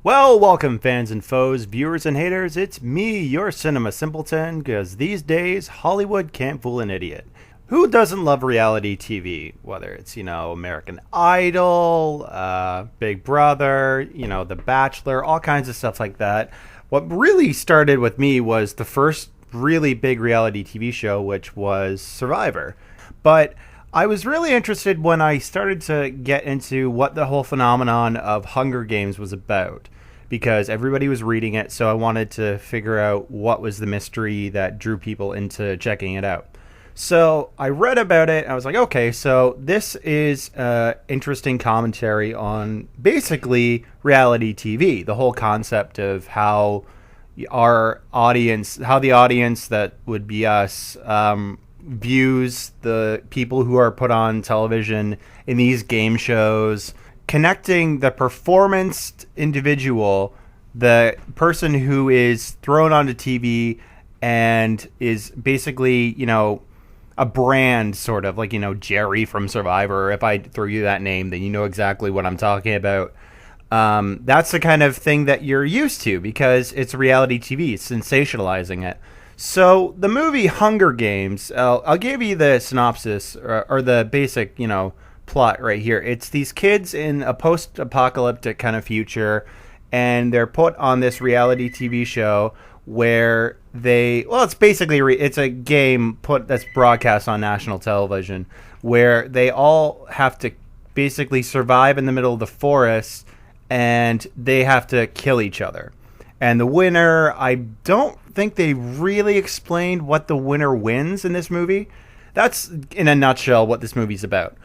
Well, welcome fans and foes, viewers and haters. It's me, your cinema simpleton, because these days Hollywood can't fool an idiot. Who doesn't love reality TV? Whether it's, American Idol, Big Brother, The Bachelor, all kinds of stuff like that. What really started with me was the first really big reality TV show, which was Survivor. But I was really interested when I started to get into what the whole phenomenon of Hunger Games was about, because everybody was reading it, so I wanted to figure out what was the mystery that drew people into checking it out. So I read about it, and I was like, okay, so this is interesting commentary on basically reality TV, the whole concept of how the audience that would be us, views the people who are put on television in these game shows, connecting the performance individual, the person who is thrown onto TV and is basically, a brand, sort of like, Jerry from Survivor. If I throw you that name, then you know exactly what I'm talking about. That's the kind of thing that you're used to because it's reality TV. It's sensationalizing it. So the movie Hunger Games, I'll give you the synopsis or the basic, plot right here. It's these kids in a post-apocalyptic kind of future, and they're put on this reality TV show where it's basically it's a game that's broadcast on national television where they all have to basically survive in the middle of the forest, and they have to kill each other. And the winner, I don't think they really explained what the winner wins in this movie. That's, in a nutshell, what this movie's about.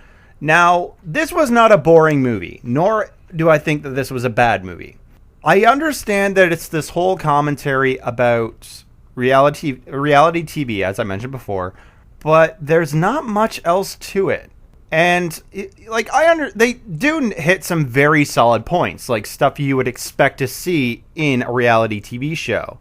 Now, this was not a boring movie, nor do I think that this was a bad movie. I understand that it's this whole commentary about reality TV, as I mentioned before, but there's not much else to it. And they do hit some very solid points, like stuff you would expect to see in a reality TV show.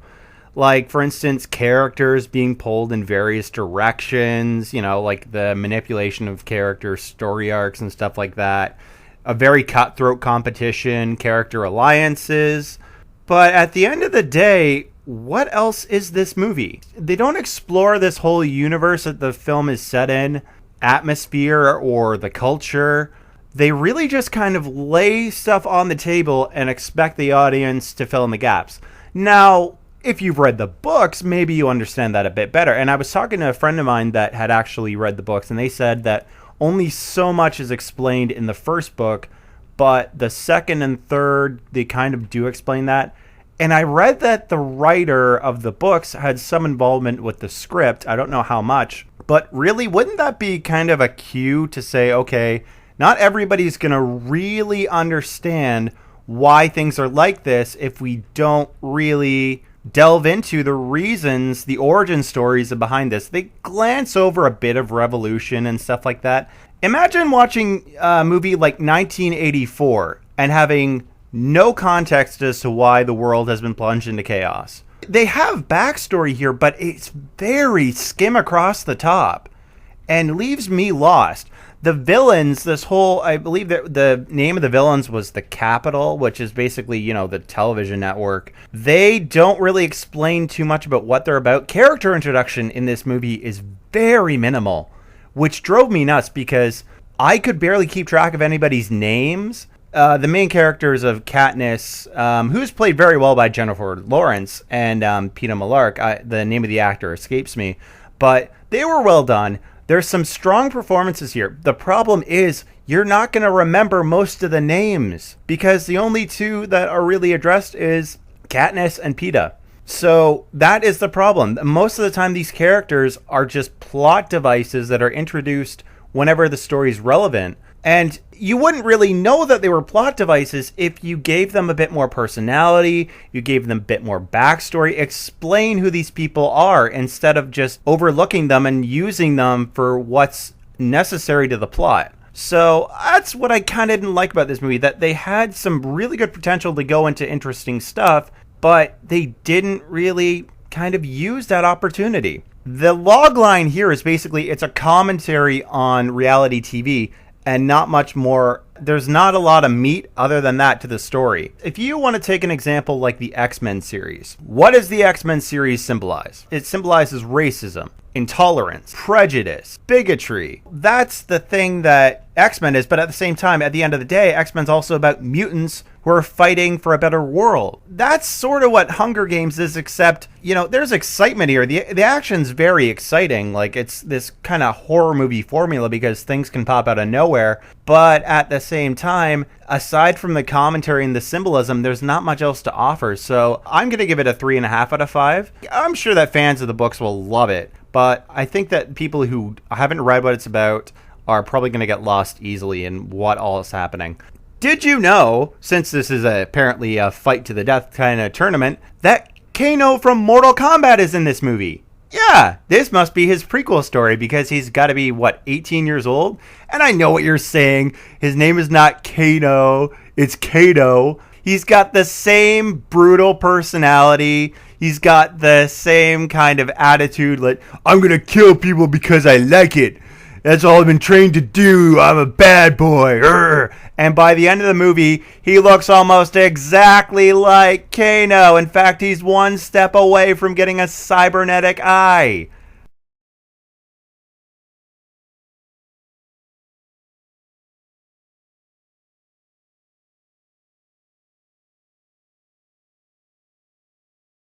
Like, for instance, characters being pulled in various directions, like the manipulation of character story arcs and stuff like that. A very cutthroat competition, character alliances. But at the end of the day, what else is this movie? They don't explore this whole universe that the film is set in, atmosphere, or the culture. They really just kind of lay stuff on the table and expect the audience to fill in the gaps. Now, if you've read the books, maybe you understand that a bit better. And I was talking to a friend of mine that had actually read the books, and they said that only so much is explained in the first book, but the second and third, they kind of do explain that. And I read that the writer of the books had some involvement with the script. I don't know how much, but really, wouldn't that be kind of a cue to say, okay, not everybody's going to really understand why things are like this if we don't really delve into the reasons, the origin stories behind this. They glance over a bit of revolution and stuff like that. Imagine watching a movie like 1984 and having no context as to why the world has been plunged into chaos. They have backstory here, but it's very skim across the top and leaves me lost. The villains, I believe that the name of the villains was the Capitol, which is basically, the television network. They don't really explain too much about what they're about. Character introduction in this movie is very minimal, which drove me nuts because I could barely keep track of anybody's names. The main characters of Katniss, who's played very well by Jennifer Lawrence, and Peeta Mellark, the name of the actor escapes me, but they were well done. There's some strong performances here. The problem is you're not going to remember most of the names because the only two that are really addressed is Katniss and Peeta. So that is the problem. Most of the time, these characters are just plot devices that are introduced whenever the story's relevant. And you wouldn't really know that they were plot devices if you gave them a bit more personality, you gave them a bit more backstory, explain who these people are instead of just overlooking them and using them for what's necessary to the plot. So that's what I kind of didn't like about this movie, that they had some really good potential to go into interesting stuff, but they didn't really kind of use that opportunity. The log line here is basically, it's a commentary on reality TV, and not much more. There's not a lot of meat other than that to the story. If you want to take an example like the X-Men series, what does the X-Men series symbolize? It symbolizes racism, intolerance, prejudice, bigotry. That's the thing that X-Men is, but at the same time, at the end of the day, X-Men's also about mutants who are fighting for a better world. That's sort of what Hunger Games is, except, there's excitement here. The action's very exciting. Like, it's this kind of horror movie formula because things can pop out of nowhere. But at the same time, aside from the commentary and the symbolism, there's not much else to offer. So I'm going to give it a 3.5 out of 5. I'm sure that fans of the books will love it. But I think that people who haven't read what it's about are probably going to get lost easily in what all is happening. Did you know, since this is apparently a fight to the death kind of tournament, that Kano from Mortal Kombat is in this movie? Yeah, this must be his prequel story because he's got to be, 18 years old? And I know what you're saying. His name is not Kano, it's Kato. He's got the same brutal personality. He's got the same kind of attitude, like, I'm going to kill people because I like it. That's all I've been trained to do. I'm a bad boy. Urgh. And by the end of the movie, he looks almost exactly like Kano. In fact, he's one step away from getting a cybernetic eye.